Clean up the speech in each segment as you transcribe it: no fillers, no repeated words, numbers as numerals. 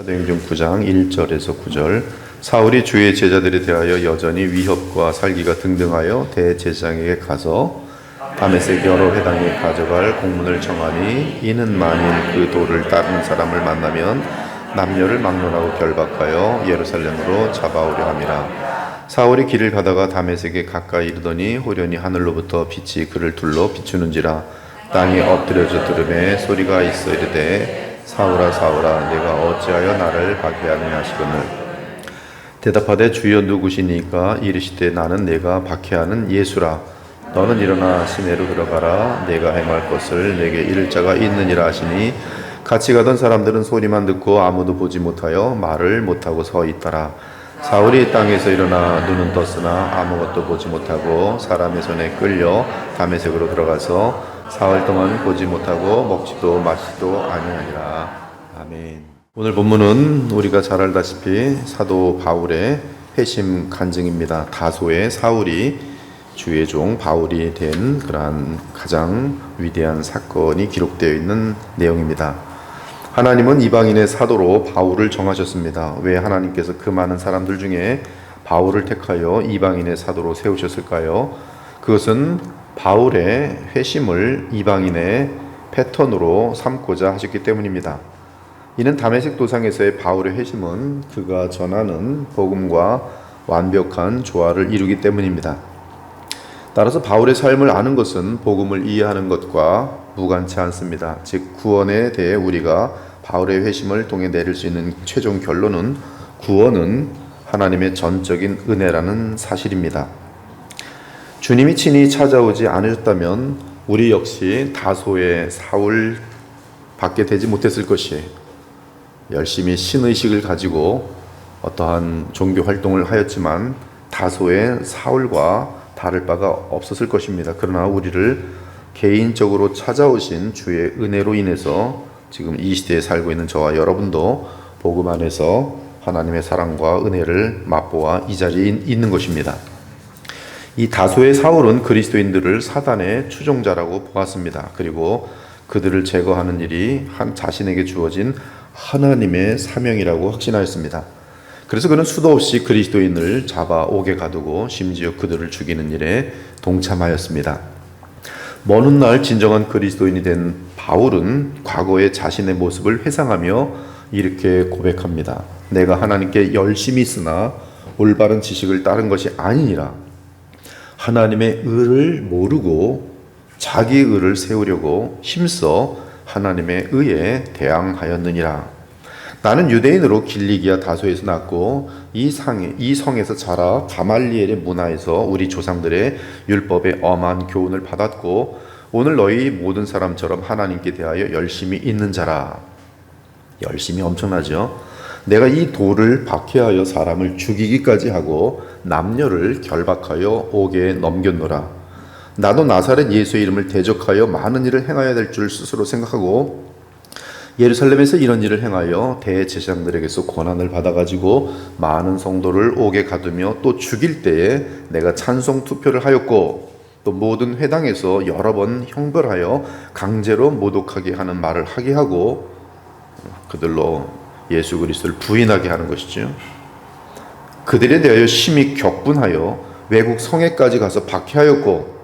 사도행전 9장 1절에서 9절. 사울이 주의 제자들에 대하여 여전히 위협과 살기가 등등하여 대제사장에게 가서 다메섹 여러 회당에 가져갈 공문을 청하니, 이는 만일 그 도를 따르는 사람을 만나면 남녀를 막론하고 결박하여 예루살렘으로 잡아오려 함이라. 사울이 길을 가다가 다메섹에 가까이 이르더니 호련히 하늘로부터 빛이 그를 둘러 비추는지라. 땅에 엎드려져 들음에 소리가 있어 이르되, 사울아 사울아 내가 어찌하여 나를 박해하느냐 하시거늘. 대답하되 주여 누구시니까? 이르시되 나는 내가 박해하는 예수라. 너는 일어나 시내로 들어가라. 내가 행할 것을 내게 이를 자가 있느니라 하시니, 같이 가던 사람들은 소리만 듣고 아무도 보지 못하여 말을 못하고 서 있더라. 사울이 땅에서 일어나 눈은 떴으나 아무것도 보지 못하고 사람의 손에 끌려 다메섹으로 들어가서 사흘 동안 보지 못하고 먹지도 마시지도 아니하니라. 아멘. 오늘 본문은 우리가 잘 알다시피 사도 바울의 회심 간증입니다. 다소의 사울이 주의 종 바울이 된 그러한 가장 위대한 사건이 기록되어 있는 내용입니다. 하나님은 이방인의 사도로 바울을 정하셨습니다. 왜 하나님께서 그 많은 사람들 중에 바울을 택하여 이방인의 사도로 세우셨을까요? 그것은 바울의 회심을 이방인의 패턴으로 삼고자 하셨기 때문입니다. 이는 다메섹 도상에서의 바울의 회심은 그가 전하는 복음과 완벽한 조화를 이루기 때문입니다. 따라서 바울의 삶을 아는 것은 복음을 이해하는 것과 무관치 않습니다. 즉 구원에 대해 우리가 바울의 회심을 통해 내릴 수 있는 최종 결론은, 구원은 하나님의 전적인 은혜라는 사실입니다. 주님이 친히 찾아오지 않으셨다면 우리 역시 다소의 사울 받게 되지 못했을 것이에요. 열심히 신의식을 가지고 어떠한 종교 활동을 하였지만 다소의 사울과 다를 바가 없었을 것입니다. 그러나 우리를 개인적으로 찾아오신 주의 은혜로 인해서 지금 이 시대에 살고 있는 저와 여러분도 복음 안에서 하나님의 사랑과 은혜를 맛보아 이 자리에 있는 것입니다. 이 다소의 사울은 그리스도인들을 사단의 추종자라고 보았습니다. 그리고 그들을 제거하는 일이 자신에게 주어진 하나님의 사명이라고 확신하였습니다. 그래서 그는 수도 없이 그리스도인을 잡아오게 가두고 심지어 그들을 죽이는 일에 동참하였습니다. 먼 훗날 진정한 그리스도인이 된 바울은 과거의 자신의 모습을 회상하며 이렇게 고백합니다. 내가 하나님께 열심히 쓰나 올바른 지식을 따른 것이 아니니라. 하나님의 의를 모르고 자기의 의를 세우려고 힘써 하나님의 의에 대항하였느니라. 나는 유대인으로 길리기아 다소에서 났고 이 성에서 자라 가말리엘의 문화에서 우리 조상들의 율법에 엄한 교훈을 받았고 오늘 너희 모든 사람처럼 하나님께 대하여 열심히 있는 자라. 열심히 엄청나죠? 내가 이 돌을 박해하여 사람을 죽이기까지 하고 남녀를 결박하여 옥에 넘겼노라. 나도 나사렛 예수의 이름을 대적하여 많은 일을 행해야 될 줄 스스로 생각하고 예루살렘에서 이런 일을 행하여 대제사장들에게서 권한을 받아가지고 많은 성도를 옥에 가두며 또 죽일 때에 내가 찬송 투표를 하였고 또 모든 회당에서 여러 번 형벌하여 강제로 모독하게 하는 말을 하게 하고 그들로 예수 그리스도를 부인하게 하는 것이죠. 그들에 대하여 심히 격분하여 외국 성에까지 가서 박해하였고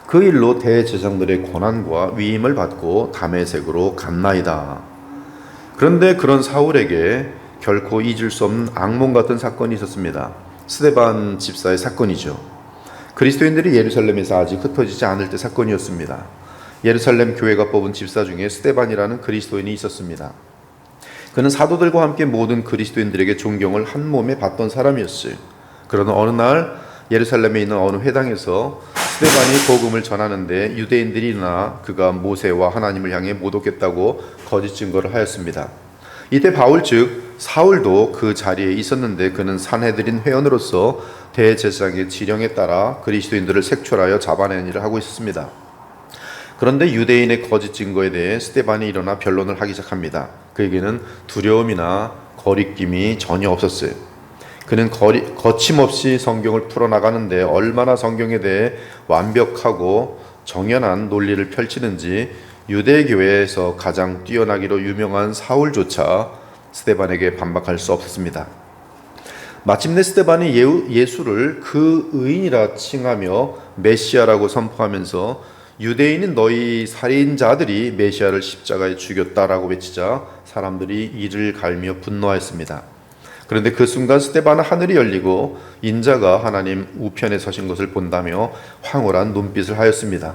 그 일로 대제사장들의 권한과 위임을 받고 다메섹으로 갔나이다. 그런데 그런 사울에게 결코 잊을 수 없는 악몽 같은 사건이 있었습니다. 스데반 집사의 사건이죠. 그리스도인들이 예루살렘에서 아직 흩어지지 않을 때 사건이었습니다. 예루살렘 교회가 뽑은 집사 중에 스데반이라는 그리스도인이 있었습니다. 그는 사도들과 함께 모든 그리스도인들에게 존경을 한 몸에 받던 사람이었어요. 그러나 어느 날 예루살렘에 있는 어느 회당에서 스데반이 복음을 전하는데 유대인들이 일어나 그가 모세와 하나님을 향해 모독했다고 거짓 증거를 하였습니다. 이때 바울 즉 사울도 그 자리에 있었는데 그는 산헤드린 회원으로서 대제사장의 지령에 따라 그리스도인들을 색출하여 잡아내는 일을 하고 있었습니다. 그런데 유대인의 거짓 증거에 대해 스데반이 일어나 변론을 하기 시작합니다. 그에게는 두려움이나 거리낌이 전혀 없었어요. 그는 거침없이 성경을 풀어나가는데 얼마나 성경에 대해 완벽하고 정연한 논리를 펼치는지 유대교회에서 가장 뛰어나기로 유명한 사울조차 스데반에게 반박할 수 없었습니다. 마침내 스데반이 예수를 그 의인이라 칭하며 메시아라고 선포하면서 유대인인 너희 살인자들이 메시아를 십자가에 죽였다라고 외치자 사람들이 이를 갈며 분노하였습니다. 그런데 그 순간 스데반은 하늘이 열리고 인자가 하나님 우편에 서신 것을 본다며 황홀한 눈빛을 하였습니다.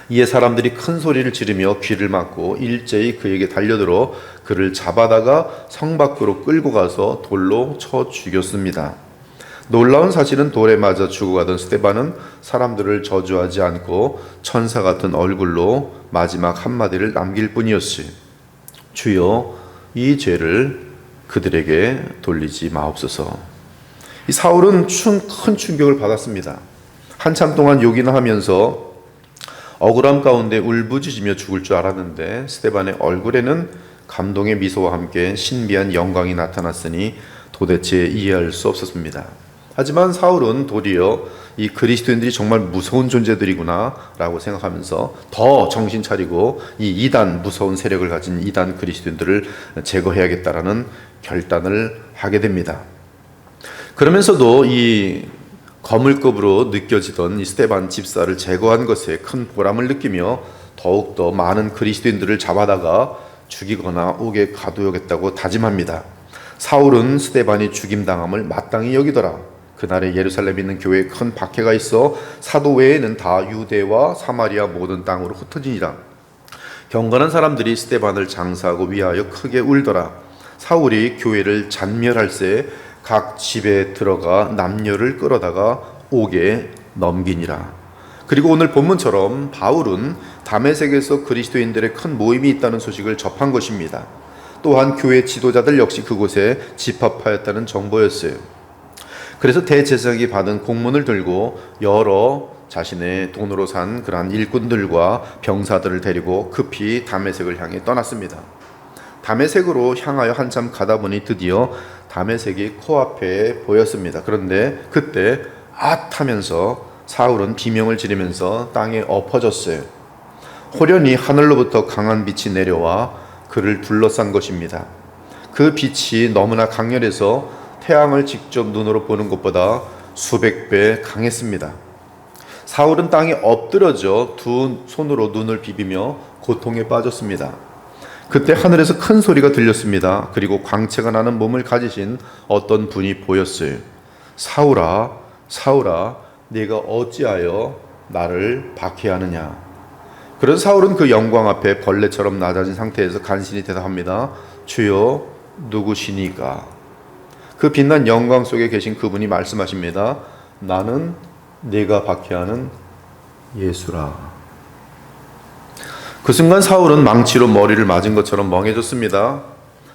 이에 사람들이 큰 소리를 지르며 귀를 막고 일제히 그에게 달려들어 그를 잡아다가 성 밖으로 끌고 가서 돌로 쳐 죽였습니다. 놀라운 사실은 돌에 맞아 죽어가던 스데반은 사람들을 저주하지 않고 천사 같은 얼굴로 마지막 한마디를 남길 뿐이었지. 주여, 이 죄를 그들에게 돌리지 마옵소서. 이 사울은 큰 충격을 받았습니다. 한참 동안 욕이나 하면서 억울함 가운데 울부짖으며 죽을 줄 알았는데 스데반의 얼굴에는 감동의 미소와 함께 신비한 영광이 나타났으니 도대체 이해할 수 없었습니다. 하지만 사울은 도리어 이 그리스도인들이 정말 무서운 존재들이구나 라고 생각하면서 더 정신 차리고 이 이단, 무서운 세력을 가진 이단 그리스도인들을 제거해야겠다라는 결단을 하게 됩니다. 그러면서도 이 거물급으로 느껴지던 이 스데반 집사를 제거한 것에 큰 보람을 느끼며 더욱더 많은 그리스도인들을 잡아다가 죽이거나 옥에 가두겠다고 다짐합니다. 사울은 스데반이 죽임당함을 마땅히 여기더라. 그날에 예루살렘에 있는 교회에 큰 박해가 있어 사도 외에는 다 유대와 사마리아 모든 땅으로 흩어지니라. 경건한 사람들이 스데반을 장사하고 위하여 크게 울더라. 사울이 교회를 잔멸할새 각 집에 들어가 남녀를 끌어다가 옥에 넘기니라. 그리고 오늘 본문처럼 바울은 다메섹에서 그리스도인들의 큰 모임이 있다는 소식을 접한 것입니다. 또한 교회 지도자들 역시 그곳에 집합하였다는 정보였어요. 그래서 대제사장이 받은 공문을 들고 여러 자신의 돈으로 산 그러한 일꾼들과 병사들을 데리고 급히 다메섹을 향해 떠났습니다. 다메섹으로 향하여 한참 가다 보니 드디어 다메섹이 코앞에 보였습니다. 그런데 그때 하면서 사울은 비명을 지르면서 땅에 엎어졌어요. 호련히 하늘로부터 강한 빛이 내려와 그를 둘러싼 것입니다. 그 빛이 너무나 강렬해서 태양을 직접 눈으로 보는 것보다 수백 배 강했습니다. 사울은 땅에 엎드러져 두 손으로 눈을 비비며 고통에 빠졌습니다. 그때 하늘에서 큰 소리가 들렸습니다. 그리고 광채가 나는 몸을 가지신 어떤 분이 보였어요. 사울아, 사울아, 네가 어찌하여 나를 박해하느냐. 그런 사울은 그 영광 앞에 벌레처럼 낮아진 상태에서 간신히 대답합니다. 주여, 누구시니까? 그 빛난 영광 속에 계신 그분이 말씀하십니다. 나는 네가 박해하는 예수라. 그 순간 사울은 망치로 머리를 맞은 것처럼 멍해졌습니다.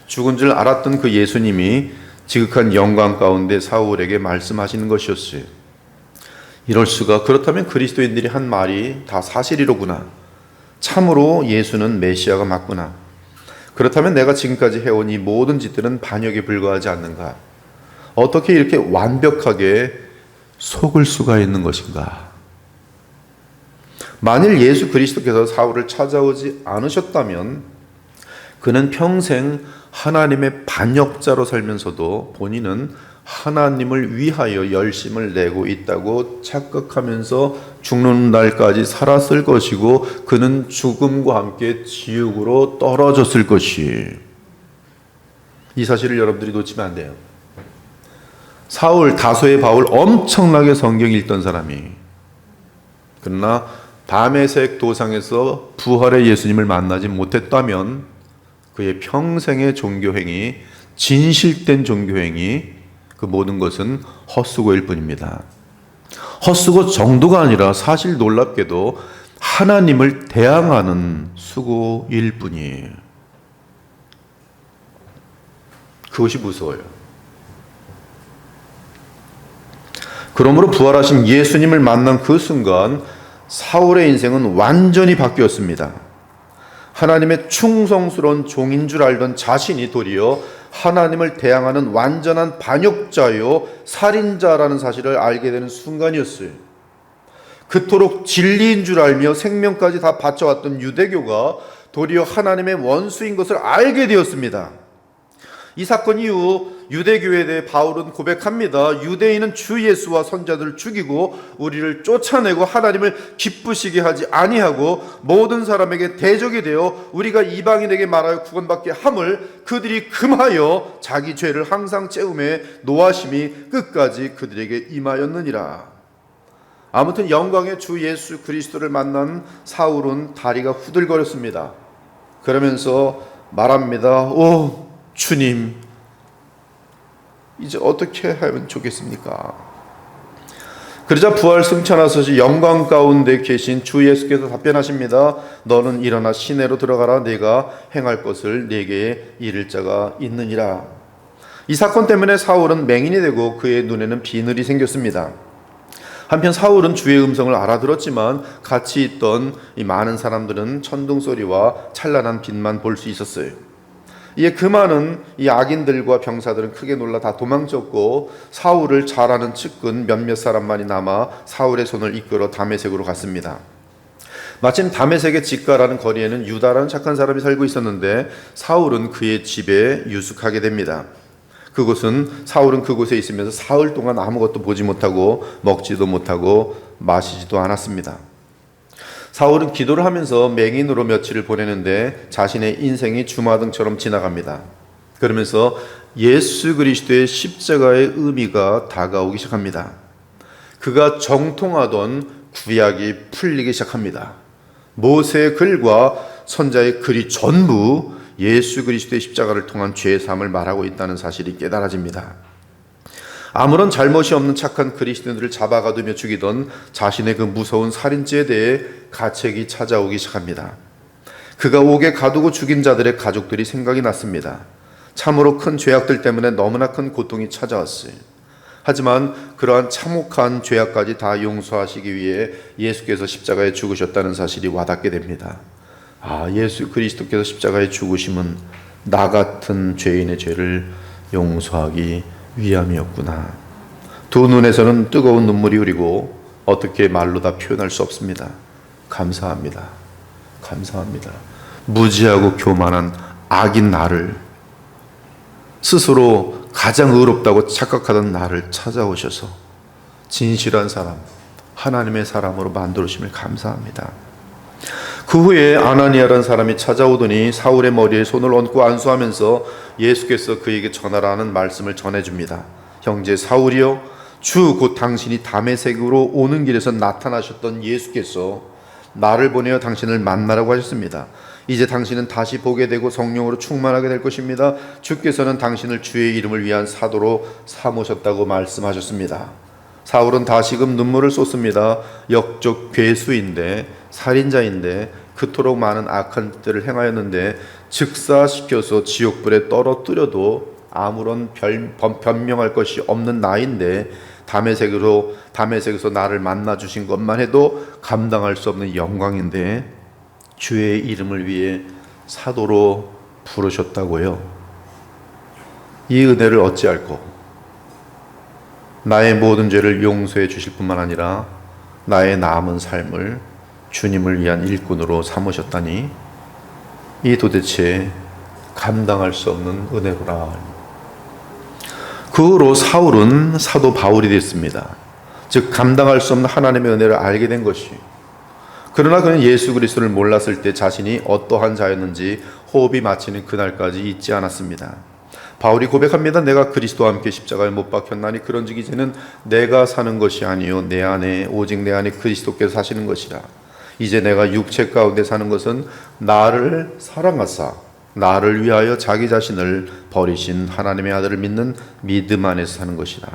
죽은 줄 알았던 그 예수님이 지극한 영광 가운데 사울에게 말씀하시는 것이었어요. 이럴 수가. 그렇다면 그리스도인들이 한 말이 다 사실이로구나. 참으로 예수는 메시아가 맞구나. 그렇다면 내가 지금까지 해온 이 모든 짓들은 반역에 불과하지 않는가? 어떻게 이렇게 완벽하게 속을 수가 있는 것인가? 만일 예수 그리스도께서 사울을 찾아오지 않으셨다면 그는 평생 하나님의 반역자로 살면서도 본인은 하나님을 위하여 열심을 내고 있다고 착각하면서 죽는 날까지 살았을 것이고 그는 죽음과 함께 지옥으로 떨어졌을 것이. 이 사실을 여러분들이 놓치면 안 돼요. 사울, 다소의 바울 엄청나게 성경 읽던 사람이 그러나 다메섹 도상에서 부활의 예수님을 만나지 못했다면 그의 평생의 종교행위, 진실된 종교행위, 그 모든 것은 헛수고일 뿐입니다. 헛수고 정도가 아니라 사실 놀랍게도 하나님을 대항하는 수고일 뿐이에요. 그것이 무서워요. 그러므로 부활하신 예수님을 만난 그 순간 사울의 인생은 완전히 바뀌었습니다. 하나님의 충성스러운 종인 줄 알던 자신이 도리어 하나님을 대항하는 완전한 반역자요 살인자라는 사실을 알게 되는 순간이었어요. 그토록 진리인 줄 알며 생명까지 다 바쳐왔던 유대교가 도리어 하나님의 원수인 것을 알게 되었습니다. 이 사건 이후 유대교회에 대해 바울은 고백합니다. 유대인은 주 예수와 선자들을 죽이고 우리를 쫓아내고 하나님을 기쁘시게 하지 아니하고 모든 사람에게 대적이 되어 우리가 이방인에게 말하여 구원받게 함을 그들이 금하여 자기 죄를 항상 채움에 노하심이 끝까지 그들에게 임하였느니라. 아무튼 영광의 주 예수 그리스도를 만난 사울은 다리가 후들거렸습니다. 그러면서 말합니다. 오 주님, 이제 어떻게 하면 좋겠습니까? 그러자 부활 승천하소서 영광 가운데 계신 주 예수께서 답변하십니다. 너는 일어나 시내로 들어가라. 네가 행할 것을 네게 이를 자가 있느니라. 이 사건 때문에 사울은 맹인이 되고 그의 눈에는 비늘이 생겼습니다. 한편 사울은 주의 음성을 알아들었지만 같이 있던 이 많은 사람들은 천둥 소리와 찬란한 빛만 볼 수 있었어요. 이에 그 많은 이 악인들과 병사들은 크게 놀라 다 도망쳤고 사울을 잘 아는 측근 몇몇 사람만이 남아 사울의 손을 이끌어 다메섹으로 갔습니다. 마침 다메섹의 직가라는 거리에는 유다라는 착한 사람이 살고 있었는데 사울은 그의 집에 유숙하게 됩니다. 사울은 그곳에 있으면서 사흘 동안 아무것도 보지 못하고 먹지도 못하고 마시지도 않았습니다. 사울은 기도를 하면서 맹인으로 며칠을 보내는데 자신의 인생이 주마등처럼 지나갑니다. 그러면서 예수 그리스도의 십자가의 의미가 다가오기 시작합니다. 그가 정통하던 구약이 풀리기 시작합니다. 모세의 글과 선자의 글이 전부 예수 그리스도의 십자가를 통한 죄 사함을 말하고 있다는 사실이 깨달아집니다. 아무런 잘못이 없는 착한 그리스도인들을 잡아가두며 죽이던 자신의 그 무서운 살인죄에 대해 가책이 찾아오기 시작합니다. 그가 옥에 가두고 죽인 자들의 가족들이 생각이 났습니다. 참으로 큰 죄악들 때문에 너무나 큰 고통이 찾아왔어요. 하지만 그러한 참혹한 죄악까지 다 용서하시기 위해 예수께서 십자가에 죽으셨다는 사실이 와닿게 됩니다. 예수 그리스도께서 십자가에 죽으심은 나 같은 죄인의 죄를 용서하기 위함이었구나. 두 눈에서는 뜨거운 눈물이 흐르고 어떻게 말로 다 표현할 수 없습니다. 감사합니다. 감사합니다. 무지하고 교만한 악인 나를, 스스로 가장 의롭다고 착각하던 나를 찾아오셔서 진실한 사람, 하나님의 사람으로 만들어주심을 감사합니다. 그 후에 아나니아라는 사람이 찾아오더니 사울의 머리에 손을 얹고 안수하면서 예수께서 그에게 전하라는 말씀을 전해줍니다. 형제 사울이여, 주 곧 당신이 다메섹으로 오는 길에서 나타나셨던 예수께서 나를 보내어 당신을 만나라고 하셨습니다. 이제 당신은 다시 보게 되고 성령으로 충만하게 될 것입니다. 주께서는 당신을 주의 이름을 위한 사도로 삼으셨다고 말씀하셨습니다. 사울은 다시금 눈물을 쏟습니다. 역적 괴수인데, 살인자인데 그토록 많은 악한 짓들을 행하였는데 즉사시켜서 지옥불에 떨어뜨려도 아무런 변명할 것이 없는 나인데 다메섹에서 나를 만나 주신 것만 해도 감당할 수 없는 영광인데 주의 이름을 위해 사도로 부르셨다고요. 이 은혜를 어찌할꼬? 나의 모든 죄를 용서해 주실 뿐만 아니라 나의 남은 삶을 주님을 위한 일꾼으로 삼으셨다니 이 도대체 감당할 수 없는 은혜로라. 그 후로 사울은 사도 바울이 됐습니다. 즉 감당할 수 없는 하나님의 은혜를 알게 된 것이. 그러나 그는 예수 그리스도를 몰랐을 때 자신이 어떠한 자였는지 호흡이 마치는 그날까지 잊지 않았습니다. 바울이 고백합니다. 내가 그리스도와 함께 십자가에 못 박혔나니 그런즉 이제는 내가 사는 것이 아니요 오직 내 안에 그리스도께서 사시는 것이라. 이제 내가 육체 가운데 사는 것은 나를 사랑하사 나를 위하여 자기 자신을 버리신 하나님의 아들을 믿는 믿음 안에서 사는 것이라.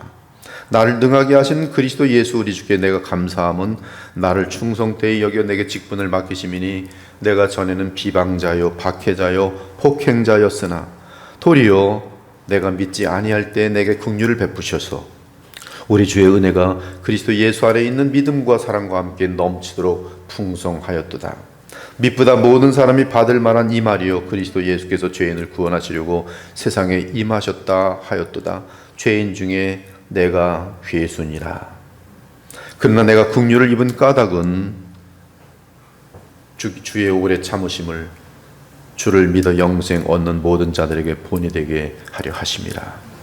나를 능하게 하신 그리스도 예수 우리 주께 내가 감사함은 나를 충성되이 여겨 내게 직분을 맡기심이니 내가 전에는 비방자요 박해자요 폭행자였으나 도리어 내가 믿지 아니할 때 내게 긍휼을 베푸셔서 우리 주의 은혜가 그리스도 예수 안에 있는 믿음과 사랑과 함께 넘치도록 풍성하였도다. 믿보다 모든 사람이 받을 만한 이 말이요 그리스도 예수께서 죄인을 구원하시려고 세상에 임하셨다 하였도다. 죄인 중에 내가 괴순이라. 그러나 내가 긍휼을 입은 까닭은 주의 오래 참으심을 주를 믿어 영생 얻는 모든 자들에게 본이 되게 하려 하심이라.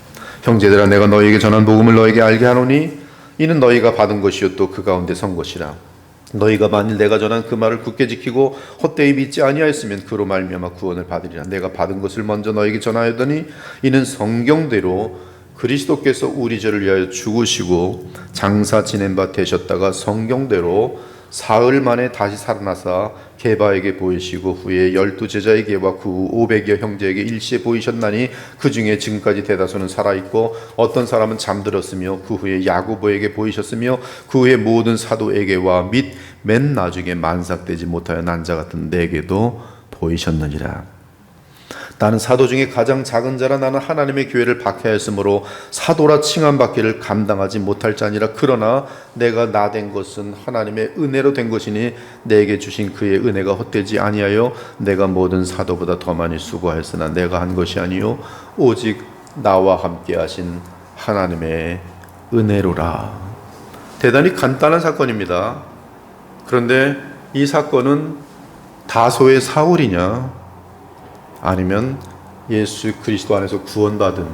형제들아, 내가 너희에게 전한 복음을 너희에게 알게 하노니 이는 너희가 받은 것이요 또 그 가운데 선 것이라. 너희가 만일 내가 전한 그 말을 굳게 지키고 헛되이 믿지 아니하였으면 그로 말미암아 구원을 받으리라. 내가 받은 것을 먼저 너희에게 전하였더니 이는 성경대로 그리스도께서 우리 죄를 위하여 죽으시고 장사 지낸 바 되셨다가 성경대로 사흘 만에 다시 살아나사 게바에게 보이시고 후에 12제자에게와 그 후 500여 형제에게 일시에 보이셨나니 그 중에 지금까지 대다수는 살아있고 어떤 사람은 잠들었으며 그 후에 야고보에게 보이셨으며 그 후에 모든 사도에게와 및 맨 나중에 만삭되지 못하여 난 자 같은 내게도 보이셨느니라. 나는 사도 중에 가장 작은 자라. 나는 하나님의 교회를 박해하였으므로 사도라 칭함받기를 감당하지 못할 자니라. 그러나 내가 나 된 것은 하나님의 은혜로 된 것이니 내게 주신 그의 은혜가 헛되지 아니하여 내가 모든 사도보다 더 많이 수고하였으나 내가 한 것이 아니요 오직 나와 함께 하신 하나님의 은혜로라. 대단히 간단한 사건입니다. 그런데 이 사건은 다소의 사울이냐, 아니면 예수 그리스도 안에서 구원받은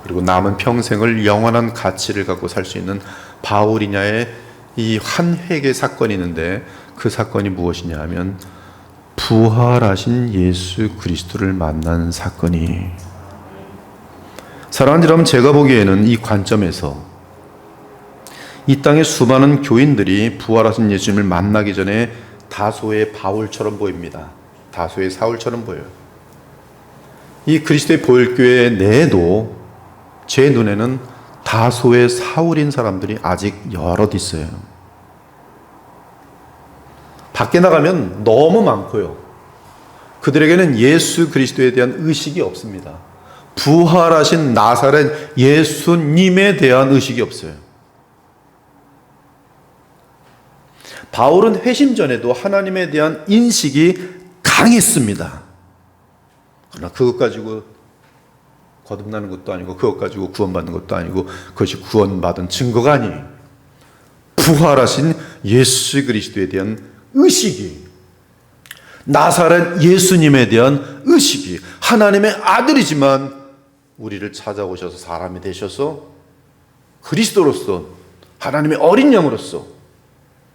그리고 남은 평생을 영원한 가치를 갖고 살 수 있는 바울이냐의 이 한 획의 사건이 있는데, 그 사건이 무엇이냐 하면 부활하신 예수 그리스도를 만난 사건이. 사랑하는 여러분, 제가 보기에는 이 관점에서 이 땅의 수많은 교인들이 부활하신 예수님을 만나기 전에 다소의 바울처럼 보입니다. 다소의 사울처럼 보여요. 이 그리스도의 보혈교회 내에도 제 눈에는 다소의 사울인 사람들이 아직 여럿 있어요. 밖에 나가면 너무 많고요. 그들에게는 예수 그리스도에 대한 의식이 없습니다. 부활하신 나사렛 예수님에 대한 의식이 없어요. 바울은 회심 전에도 하나님에 대한 인식이 강했습니다. 그러나 그것 가지고 거듭나는 것도 아니고 그것 가지고 구원받는 것도 아니고 그것이 구원받은 증거가 아니에요. 부활하신 예수 그리스도에 대한 의식이, 나사렛 예수님에 대한 의식이, 하나님의 아들이지만 우리를 찾아오셔서 사람이 되셔서 그리스도로서 하나님의 어린 양으로서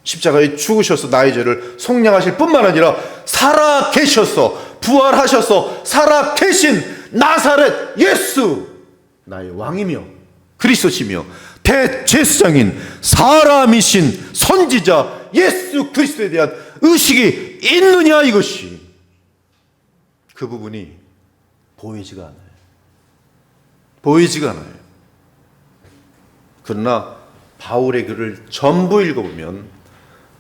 십자가에 죽으셔서 나의 죄를 속량하실 뿐만 아니라 살아 계셔서 부활하셔서 살아 계신 나사렛 예수, 나의 왕이며 그리스도시며 대제사장인 사람이신 선지자 예수 그리스도에 대한 의식이 있느냐, 이것이. 그 부분이 보이지가 않아요. 보이지가 않아요. 그러나 바울의 글을 전부 읽어보면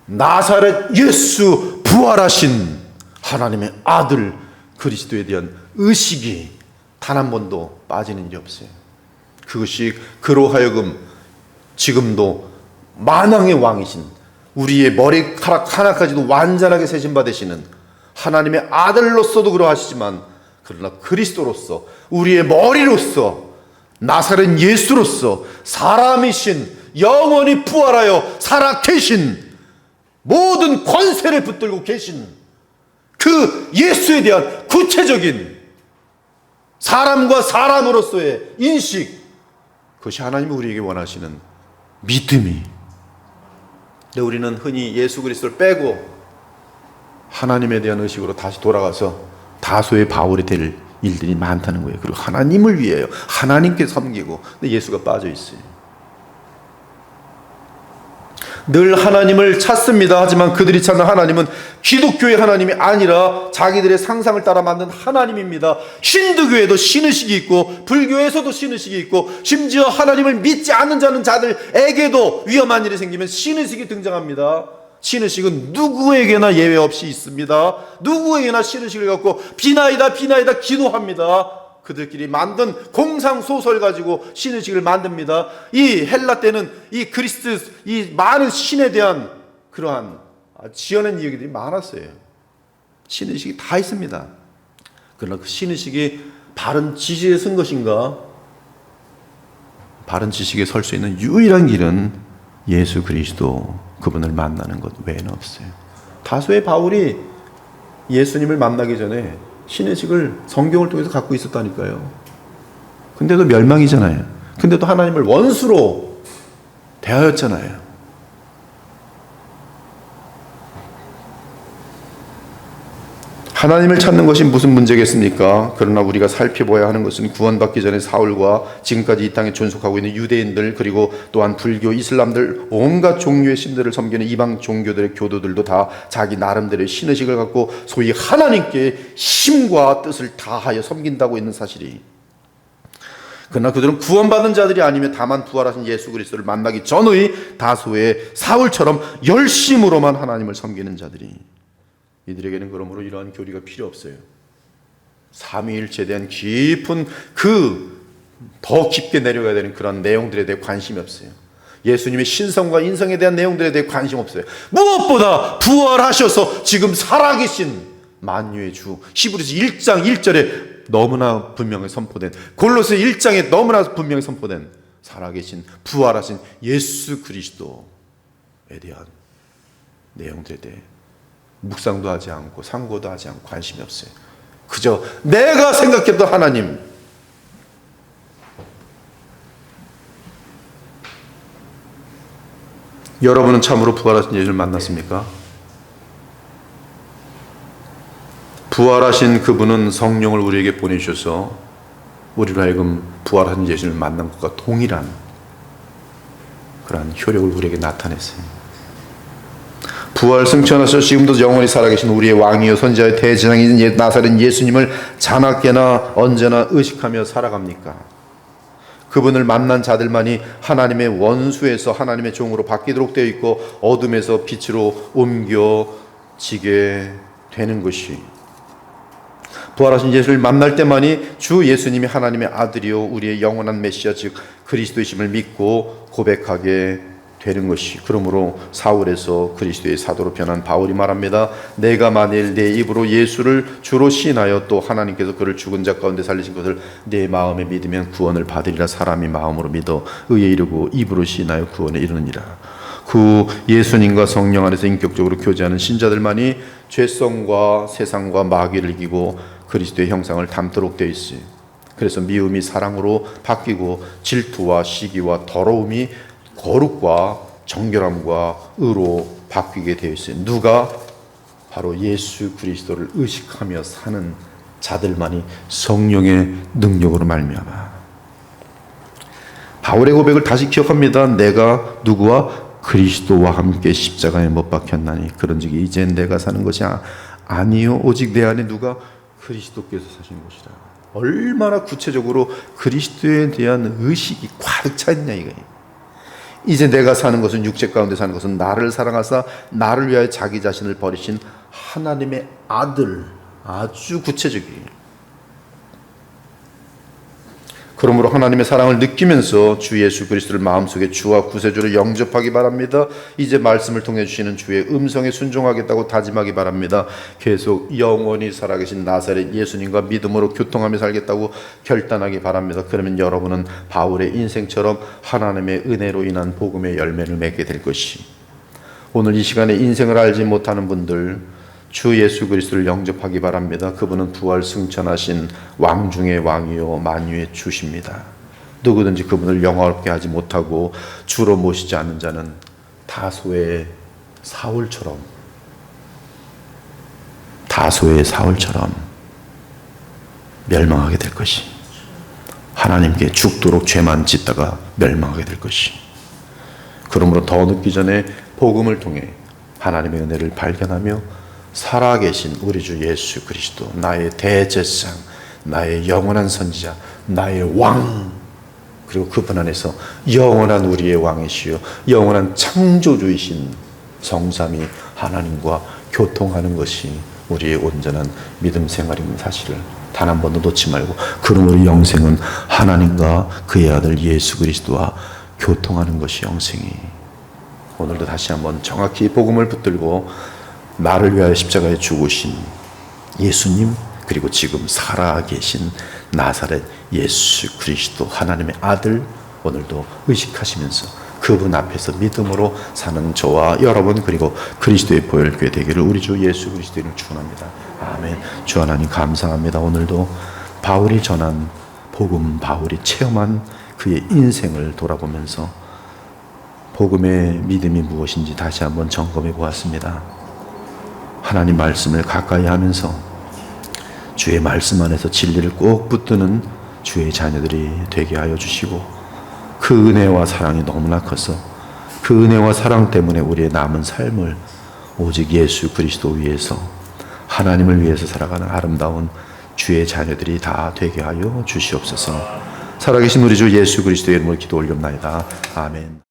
나사렛 예수 부활하신 하나님의 아들 그리스도에 대한 의식이 단 한 번도 빠지는 일이 없어요. 그것이 그로 하여금 지금도 만왕의 왕이신, 우리의 머리카락 하나까지도 완전하게 세신 받으시는 하나님의 아들로서도 그러하시지만, 그러나 그리스도로서, 우리의 머리로서, 나사렛 예수로서 사람이신, 영원히 부활하여 살아 계신, 모든 권세를 붙들고 계신 그 예수에 대한 구체적인 사람과 사람으로서의 인식, 그것이 하나님이 우리에게 원하시는 믿음이. 근데 우리는 흔히 예수 그리스도를 빼고 하나님에 대한 의식으로 다시 돌아가서 다소의 바울이 될 일들이 많다는 거예요. 그리고 하나님을 위하여 하나님께 섬기고, 근데 예수가 빠져 있어요. 늘 하나님을 찾습니다. 하지만 그들이 찾는 하나님은 기독교의 하나님이 아니라 자기들의 상상을 따라 만든 하나님입니다. 힌두교에도 신의식이 있고 불교에서도 신의식이 있고, 심지어 하나님을 믿지 않는 자들에게도 위험한 일이 생기면 신의식이 등장합니다. 신의식은 누구에게나 예외 없이 있습니다. 누구에게나 신의식을 갖고 비나이다 기도합니다. 그들끼리 만든 공상소설 가지고 신의식을 만듭니다. 이 헬라 때는 이 그리스, 이 많은 신에 대한 그러한 지어낸 이야기들이 많았어요. 신의식이 다 있습니다. 그러나 그 신의식이 바른 지식에 쓴 것인가? 바른 지식에 설 수 있는 유일한 길은 예수 그리스도, 그분을 만나는 것 외에는 없어요. 다소의 바울이 예수님을 만나기 전에 신의식을 성경을 통해서 갖고 있었다니까요. 근데도 멸망이잖아요. 근데도 하나님을 원수로 대하였잖아요. 하나님을 찾는 것이 무슨 문제겠습니까? 그러나 우리가 살펴봐야 하는 것은 구원받기 전에 사울과 지금까지 이 땅에 존속하고 있는 유대인들, 그리고 또한 불교, 이슬람들, 온갖 종류의 신들을 섬기는 이방 종교들의 교도들도 다 자기 나름대로의 신의식을 갖고 소위 하나님께 힘과 뜻을 다하여 섬긴다고 있는 사실이, 그러나 그들은 구원받은 자들이 아니면 다만 부활하신 예수 그리스도를 만나기 전의 다소의 사울처럼 열심으로만 하나님을 섬기는 자들이, 이들에게는 그러므로 이러한 교리가 필요 없어요. 삼위일체에 대한 깊은 더 깊게 내려가야 되는 그런 내용들에 대해 관심이 없어요. 예수님의 신성과 인성에 대한 내용들에 대해 관심 없어요. 무엇보다 부활하셔서 지금 살아계신 만유의 주, 히브리서 1장 1절에 너무나 분명히 선포된, 골로새 1장에 너무나 분명히 선포된 살아계신 부활하신 예수 그리스도에 대한 내용들에 대해 묵상도 하지 않고 상고도 하지 않고 관심이 없어요. 그저 내가 생각했던 하나님, 여러분은 참으로 부활하신 예수를 만났습니까? 부활하신 그분은 성령을 우리에게 보내주셔서 우리로 하여금 부활하신 예수를 만난 것과 동일한 그러한 효력을 우리에게 나타냈어요. 부활 승천하셔서 지금도 영원히 살아계신 우리의 왕이요 선지자의 대제사장인 나사렛 예수님을 자나깨나 언제나 의식하며 살아갑니까? 그분을 만난 자들만이 하나님의 원수에서 하나님의 종으로 바뀌도록 되어 있고 어둠에서 빛으로 옮겨지게 되는 것이, 부활하신 예수를 만날 때만이 주 예수님이 하나님의 아들이요 우리의 영원한 메시아 즉 그리스도이심을 믿고 고백하게 되는 것이, 그러므로 사울에서 그리스도의 사도로 변한 바울이 말합니다. 내가 만일 내 입으로 예수를 주로 시인하여 또 하나님께서 그를 죽은 자 가운데 살리신 것을 내 마음에 믿으면 구원을 받으리라. 사람이 마음으로 믿어 의에 이르고 입으로 시인하여 구원에 이르느니라. 그 예수님과 성령 안에서 인격적으로 교제하는 신자들만이 죄성과 세상과 마귀를 이기고 그리스도의 형상을 담도록 되어 있어요. 그래서 미움이 사랑으로 바뀌고 질투와 시기와 더러움이 거룩과 정결함과 의로 바뀌게 되어 있어요. 누가? 바로 예수 그리스도를 의식하며 사는 자들만이 성령의 능력으로 말미암아. 바울의 고백을 다시 기억합니다. 내가 누구와? 그리스도와 함께 십자가에 못 박혔나니 그런즉 이제 내가 사는 것이 아니요 오직 내 안에 누가? 그리스도께서 사신 것이라. 얼마나 구체적으로 그리스도에 대한 의식이 가득 차 있냐 이거예요. 이제 내가 사는 것은, 육체 가운데 사는 것은 나를 사랑하사 나를 위하여 자기 자신을 버리신 하나님의 아들, 아주 구체적이에요. 그러므로 하나님의 사랑을 느끼면서 주 예수 그리스도를 마음속에 주와 구세주로 영접하기 바랍니다. 이제 말씀을 통해 주시는 주의 음성에 순종하겠다고 다짐하기 바랍니다. 계속 영원히 살아계신 나사렛 예수님과 믿음으로 교통하며 살겠다고 결단하기 바랍니다. 그러면 여러분은 바울의 인생처럼 하나님의 은혜로 인한 복음의 열매를 맺게 될 것이, 오늘 이 시간에 인생을 알지 못하는 분들 주 예수 그리스도를 영접하기 바랍니다. 그분은 부활 승천하신 왕 중의 왕이요 만유의 주십니다. 누구든지 그분을 영화롭게 하지 못하고 주로 모시지 않는 자는 다소의 사울처럼 멸망하게 될 것이, 하나님께 죽도록 죄만 짓다가 멸망하게 될 것이. 그러므로 더 늦기 전에 복음을 통해 하나님의 은혜를 발견하며 살아계신 우리 주 예수 그리스도, 나의 대제사장, 나의 영원한 선지자, 나의 왕, 그리고 그분 안에서 영원한 우리의 왕이시요 영원한 창조주이신 성삼위 하나님과 교통하는 것이 우리의 온전한 믿음 생활인 사실을 단 한 번도 놓지 말고, 그러므로 영생은 하나님과 그의 아들 예수 그리스도와 교통하는 것이 영생이. 오늘도 다시 한번 정확히 복음을 붙들고 나를 위하여 십자가에 죽으신 예수님, 그리고 지금 살아계신 나사렛 예수 그리스도 하나님의 아들, 오늘도 의식하시면서 그분 앞에서 믿음으로 사는 저와 여러분, 그리고 그리스도의 보혈교회 되기를 우리 주 예수 그리스도를 축원합니다. 아멘. 주 하나님 감사합니다. 오늘도 바울이 전한 복음, 바울이 체험한 그의 인생을 돌아보면서 복음의 믿음이 무엇인지 다시 한번 점검해 보았습니다. 하나님 말씀을 가까이 하면서 주의 말씀 안에서 진리를 꼭 붙드는 주의 자녀들이 되게 하여 주시고, 그 은혜와 사랑이 너무나 커서 그 은혜와 사랑 때문에 우리의 남은 삶을 오직 예수 그리스도 위해서, 하나님을 위해서 살아가는 아름다운 주의 자녀들이 다 되게 하여 주시옵소서. 살아계신 우리 주 예수 그리스도의 이름으로 기도 올리옵나이다. 아멘.